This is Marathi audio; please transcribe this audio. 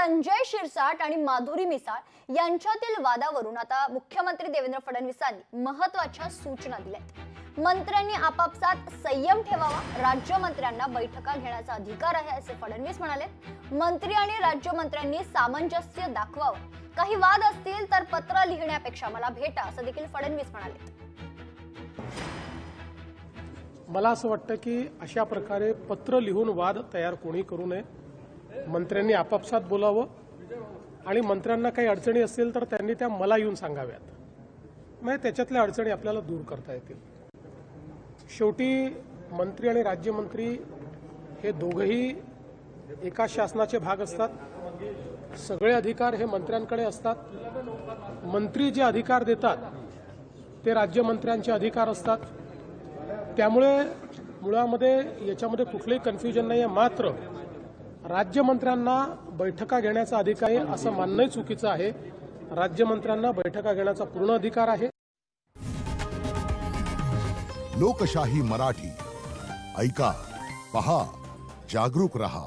संजय शिरसाट आणि माधुरी मिसाळ यांच्यातील वादावरून आता मुख्यमंत्री देवेंद्र फडणवीसांनी महत्त्वाच्या सूचना दिल्यात। मंत्र्यांनी आपापसात संयम ठेवावा, राज्यमंत्र्यांना बैठका घेण्याचा अधिकार आहे असे फडणवीस म्हणाले। मंत्री आणि राज्यमंत्र्यांनी सामंजस्य दाखवावं, काही वाद असतील तर पत्र लिहिण्यापेक्षा मला भेटा असं देखील फडणवीस म्हणाले। मला असं वाटतं की अशा प्रकारे पत्र लिहून वाद तयार कोणी करू नये। मंत्र्यांनी आपापसात बोलावं आणि मंत्र्यांना काही अडचणी असतील तर त्यांनी त्या मला येऊन सांगाव्यात, म्हणजे त्याच्यातल्या अडचणी आपल्याला दूर करता येतील। शेवटी मंत्री आणि राज्यमंत्री हे दोघेही एका शासनाचे भाग असतात। सगळे अधिकार हे मंत्र्यांकडे असतात। मंत्री जे अधिकार देतात ते राज्यमंत्र्यांचे अधिकार असतात। त्यामुळे मुळामध्ये याच्यामध्ये कुठलेही कन्फ्युजन नाही आहे। मात्र राज्यमंत्र्यांना बैठका घेण्याचा अधिकार आहे असं मानणं चुकीचं आहे। राज्यमंत्र्यांना बैठका घेण्याचा पूर्ण अधिकार आहे। लोकशाही मराठी ऐका, पहा, जागरूक रहा।